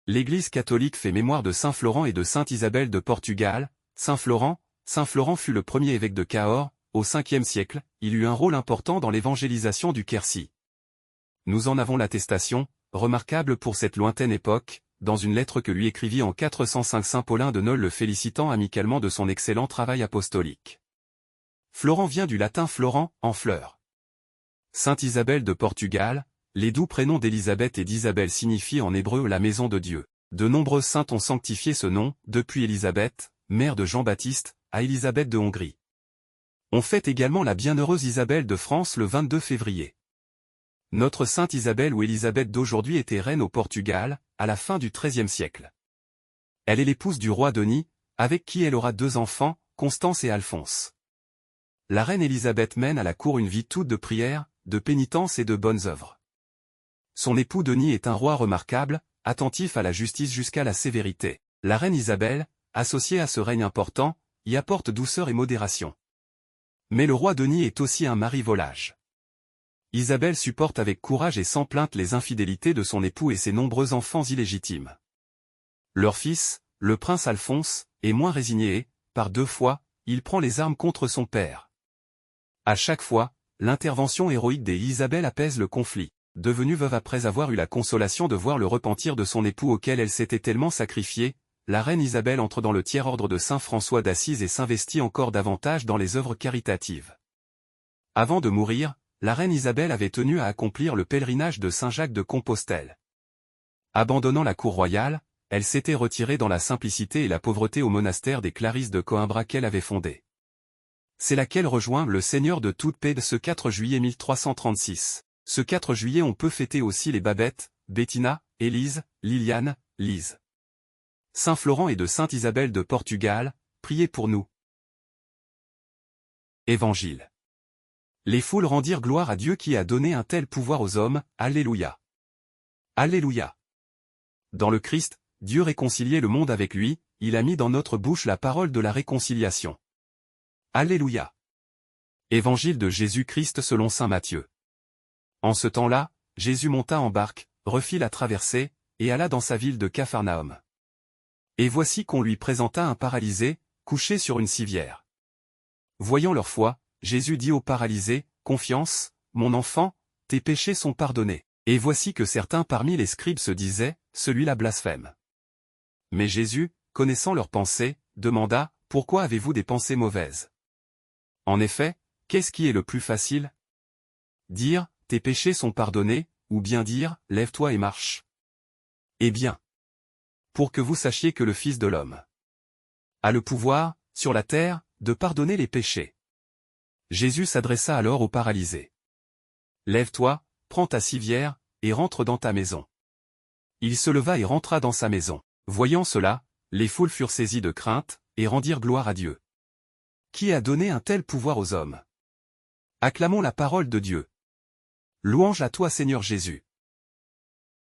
L'Église catholique fait mémoire de saint Florent et de sainte Isabelle de Portugal. Saint Florent fut le premier évêque de Cahors, au 5e siècle, il eut un rôle important dans l'évangélisation du Quercy. Nous en avons l'attestation, remarquable pour cette lointaine époque, dans une lettre que lui écrivit en 405 saint Paulin de Nol le félicitant amicalement de son excellent travail apostolique. Florent vient du latin florent, en fleur. Sainte Isabelle de Portugal, les doux prénoms d'Élisabeth et d'Isabelle signifient en hébreu la maison de Dieu. De nombreuses saintes ont sanctifié ce nom, depuis Élisabeth, mère de Jean-Baptiste, à Élisabeth de Hongrie. On fête également la bienheureuse Isabelle de France le 22 février. Notre sainte Isabelle ou Élisabeth d'aujourd'hui était reine au Portugal, à la fin du XIIIe siècle. Elle est l'épouse du roi Denis, avec qui elle aura 2 enfants, Constance et Alphonse. La reine Élisabeth mène à la cour une vie toute de prière, de pénitence et de bonnes œuvres. Son époux Denis est un roi remarquable, attentif à la justice jusqu'à la sévérité. La reine Isabelle, associée à ce règne important, y apporte douceur et modération. Mais le roi Denis est aussi un mari volage. Isabelle supporte avec courage et sans plainte les infidélités de son époux et ses nombreux enfants illégitimes. Leur fils, le prince Alphonse, est moins résigné et, par 2 fois, il prend les armes contre son père. À chaque fois, l'intervention héroïque d'Isabelle apaise le conflit. Devenue veuve après avoir eu la consolation de voir le repentir de son époux auquel elle s'était tellement sacrifiée, la reine Isabelle entre dans le tiers-ordre de saint François d'Assise et s'investit encore davantage dans les œuvres caritatives. Avant de mourir, la reine Isabelle avait tenu à accomplir le pèlerinage de Saint-Jacques de Compostelle. Abandonnant la cour royale, elle s'était retirée dans la simplicité et la pauvreté au monastère des Clarisses de Coimbra qu'elle avait fondé. C'est là qu'elle rejoint le Seigneur de toute paix ce 4 juillet 1336. Ce 4 juillet on peut fêter aussi les Babette, Bettina, Élise, Liliane, Lise. Saint Florent et de sainte Isabelle de Portugal, priez pour nous. Évangile. Les foules rendirent gloire à Dieu qui a donné un tel pouvoir aux hommes, Alléluia. Alléluia. Dans le Christ, Dieu réconciliait le monde avec lui, il a mis dans notre bouche la parole de la réconciliation. Alléluia. Évangile de Jésus-Christ selon saint Matthieu. En ce temps-là, Jésus monta en barque, refit la traversée, et alla dans sa ville de Capharnaüm. Et voici qu'on lui présenta un paralysé, couché sur une civière. Voyant leur foi, Jésus dit au paralysé, « Confiance, mon enfant, tes péchés sont pardonnés. » Et voici que certains parmi les scribes se disaient, « Celui-là blasphème. » Mais Jésus, connaissant leurs pensées, demanda, « Pourquoi avez-vous des pensées mauvaises? » En effet, qu'est-ce qui est le plus facile? Dire, tes péchés sont pardonnés, ou bien dire, lève-toi et marche. Eh bien, pour que vous sachiez que le Fils de l'homme a le pouvoir, sur la terre, de pardonner les péchés. Jésus s'adressa alors au paralysé. Lève-toi, prends ta civière, et rentre dans ta maison. Il se leva et rentra dans sa maison. Voyant cela, les foules furent saisies de crainte, et rendirent gloire à Dieu. Qui a donné un tel pouvoir aux hommes? Acclamons la parole de Dieu. Louange à toi Seigneur Jésus.